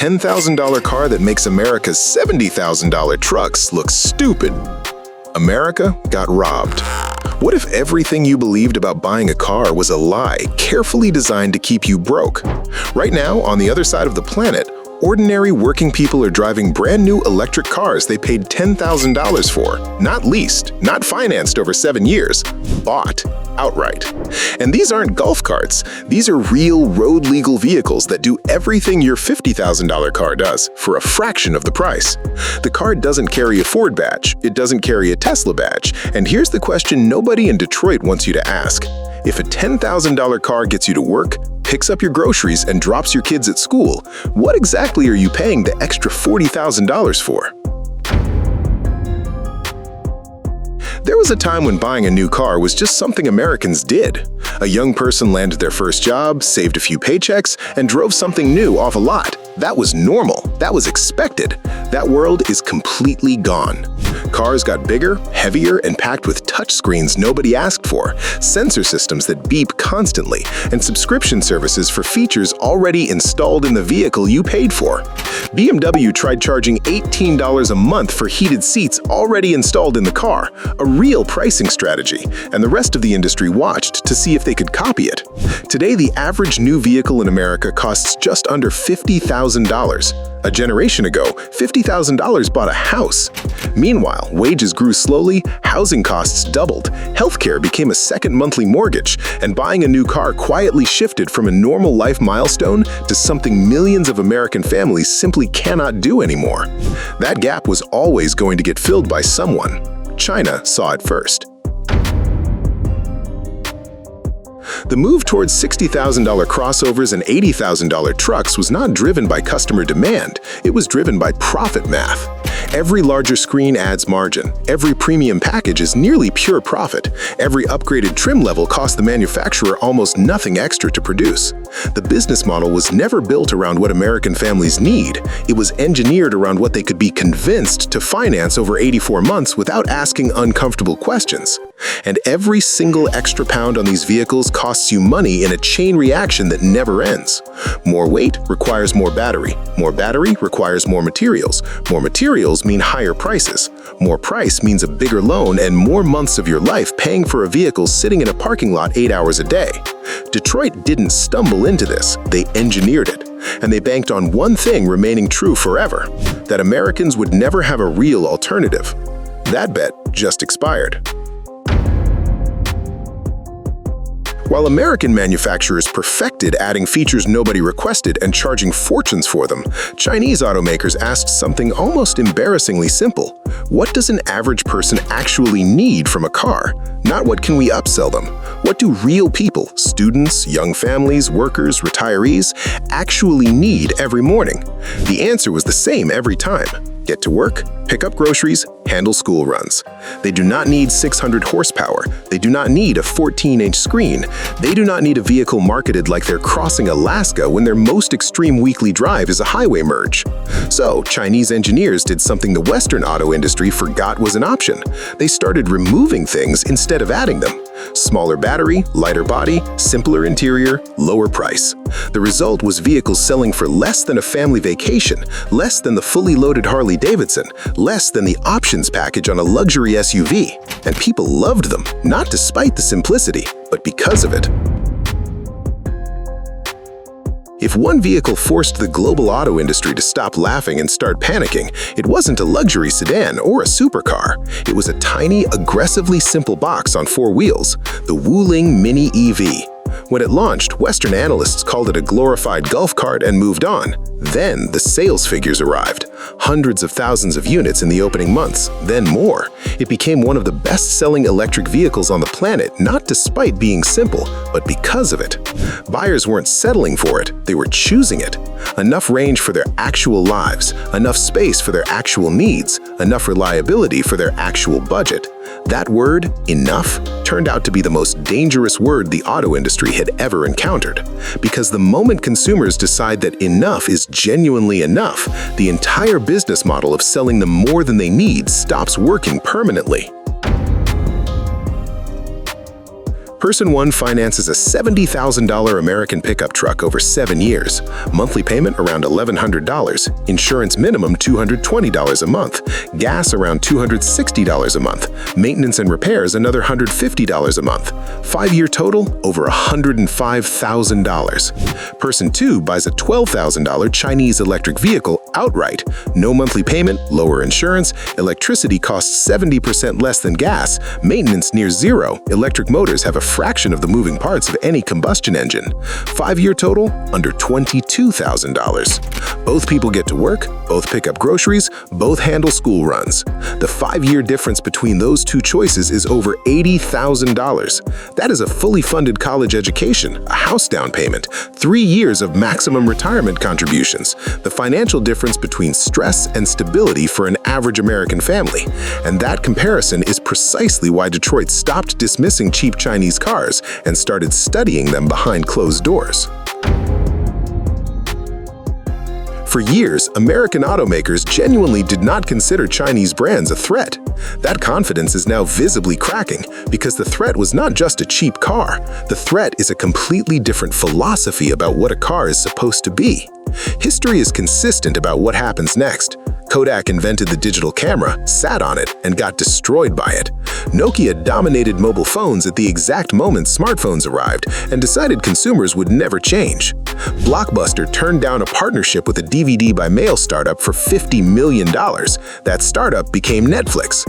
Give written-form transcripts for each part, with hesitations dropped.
$10,000 car that makes America's $70,000 trucks look stupid. America got robbed. What if everything you believed about buying a car was a lie, carefully designed to keep you broke? Right now, on the other side of the planet, ordinary working people are driving brand new electric cars they paid $10,000 for, not leased, not financed over 7 years, bought outright. And these aren't golf carts. These are real road-legal vehicles that do everything your $50,000 car does for a fraction of the price. The car doesn't carry a Ford badge. It doesn't carry a Tesla badge. And here's the question nobody in Detroit wants you to ask. If a $10,000 car gets you to work, picks up your groceries, and drops your kids at school, what exactly are you paying the extra $40,000 for? There was a time when buying a new car was just something Americans did. A young person landed their first job, saved a few paychecks, and drove something new off a lot. That was normal. That was expected. That world is completely gone. Cars got bigger, heavier, and packed with touchscreens nobody asked for, sensor systems that beep constantly, and subscription services for features already installed in the vehicle you paid for. BMW tried charging $18 a month for heated seats already installed in the car, a real pricing strategy, and the rest of the industry watched to see if they could copy it. Today, the average new vehicle in America costs just under $50,000. A generation ago, $50,000 bought a house. Meanwhile, wages grew slowly, housing costs doubled, healthcare became a second monthly mortgage, and buying a new car quietly shifted from a normal life milestone to something millions of American families simply cannot do anymore. That gap was always going to get filled by someone. China saw it first. The move towards $60,000 crossovers and $80,000 trucks was not driven by customer demand, it was driven by profit math. Every larger screen adds margin. Every premium package is nearly pure profit. Every upgraded trim level costs the manufacturer almost nothing extra to produce. The business model was never built around what American families need. It was engineered around what they could be convinced to finance over 84 months without asking uncomfortable questions. And every single extra pound on these vehicles costs you money in a chain reaction that never ends. More weight requires more battery. More battery requires more materials. More materials mean higher prices. More price means a bigger loan and more months of your life paying for a vehicle sitting in a parking lot 8 hours a day. Detroit didn't stumble into this, they engineered it. And they banked on one thing remaining true forever, that Americans would never have a real alternative. That bet just expired. While American manufacturers perfected adding features nobody requested and charging fortunes for them, Chinese automakers asked something almost embarrassingly simple. What does an average person actually need from a car? Not what can we upsell them. What do real people, students, young families, workers, retirees, actually need every morning? The answer was the same every time. Get to work, pick up groceries, handle school runs. They do not need 600 horsepower. They do not need a 14-inch screen. They do not need a vehicle marketed like they're crossing Alaska when their most extreme weekly drive is a highway merge. So, Chinese engineers did something the Western auto industry forgot was an option. They started removing things instead of adding them. Smaller battery, lighter body, simpler interior, lower price. The result was vehicles selling for less than a family vacation, less than the fully loaded Harley-Davidson, less than the options package on a luxury SUV. And people loved them, not despite the simplicity, but because of it. If one vehicle forced the global auto industry to stop laughing and start panicking, it wasn't a luxury sedan or a supercar. It was a tiny, aggressively simple box on 4 wheels, the Wuling Mini EV. When it launched, Western analysts called it a glorified golf cart and moved on. Then the sales figures arrived. Hundreds of thousands of units in the opening months, then more. It became one of the best-selling electric vehicles on the planet, not despite being simple, but because of it. Buyers weren't settling for it, they were choosing it. Enough range for their actual lives, enough space for their actual needs, enough reliability for their actual budget. That word, enough, turned out to be the most dangerous word the auto industry had ever encountered. Because the moment consumers decide that enough is genuinely enough, the entire business model of selling them more than they need stops working permanently. Person 1 finances a $70,000 American pickup truck over 7 years. Monthly payment around $1,100. Insurance minimum $220 a month. Gas around $260 a month. Maintenance and repairs another $150 a month. 5-year total over $105,000. Person 2 buys a $12,000 Chinese electric vehicle outright. No monthly payment, lower insurance, electricity costs 70% less than gas, maintenance near zero, electric motors have a fraction of the moving parts of any combustion engine. 5-year total, under $22,000. Both people get to work, both pick up groceries, both handle school runs. The 5-year difference between those two choices is over $80,000. That is a fully funded college education, a house down payment, 3 years of maximum retirement contributions, the financial difference between stress and stability for an average American family. And that comparison is precisely why Detroit stopped dismissing cheap Chinese cars and started studying them behind closed doors. For years, American automakers genuinely did not consider Chinese brands a threat. That confidence is now visibly cracking because the threat was not just a cheap car. The threat is a completely different philosophy about what a car is supposed to be. History is consistent about what happens next. Kodak invented the digital camera, sat on it, and got destroyed by it. Nokia dominated mobile phones at the exact moment smartphones arrived and decided consumers would never change. Blockbuster turned down a partnership with a DVD by mail startup for $50 million. That startup became Netflix.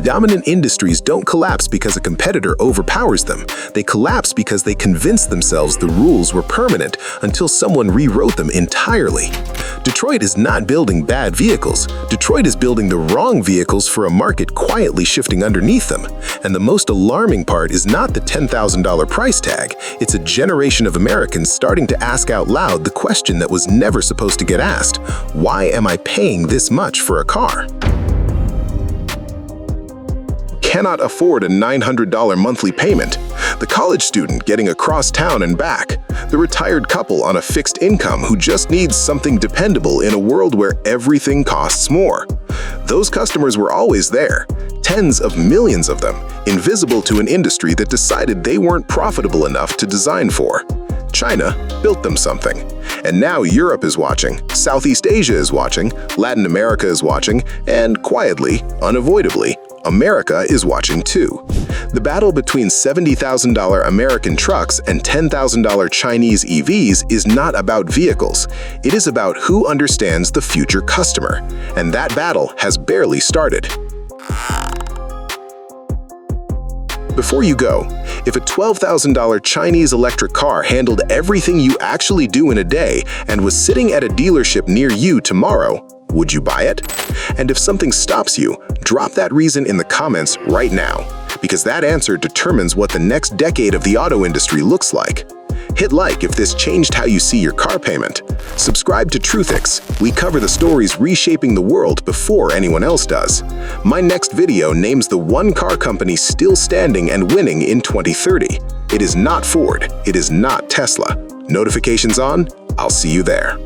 Dominant industries don't collapse because a competitor overpowers them. They collapse because they convinced themselves the rules were permanent until someone rewrote them entirely. Detroit is not building bad vehicles. Detroit is building the wrong vehicles for a market quietly shifting underneath them. And the most alarming part is not the $10,000 price tag. It's a generation of Americans starting to ask out loud the question that was never supposed to get asked. Why am I paying this much for a car? Cannot afford a $900 monthly payment, the college student getting across town and back, the retired couple on a fixed income who just needs something dependable in a world where everything costs more. Those customers were always there, tens of millions of them, invisible to an industry that decided they weren't profitable enough to design for. China built them something. And now Europe is watching, Southeast Asia is watching, Latin America is watching, and quietly, unavoidably, America is watching too. The battle between $70,000 American trucks and $10,000 Chinese EVs is not about vehicles. It is about who understands the future customer. And that battle has barely started. Before you go, if a $12,000 Chinese electric car handled everything you actually do in a day and was sitting at a dealership near you tomorrow, would you buy it? And if something stops you, drop that reason in the comments right now, because that answer determines what the next decade of the auto industry looks like. Hit like if this changed how you see your car payment. Subscribe to Truthix. We cover the stories reshaping the world before anyone else does. My next video names the one car company still standing and winning in 2030. It is not Ford. It is not Tesla. Notifications on? I'll see you there.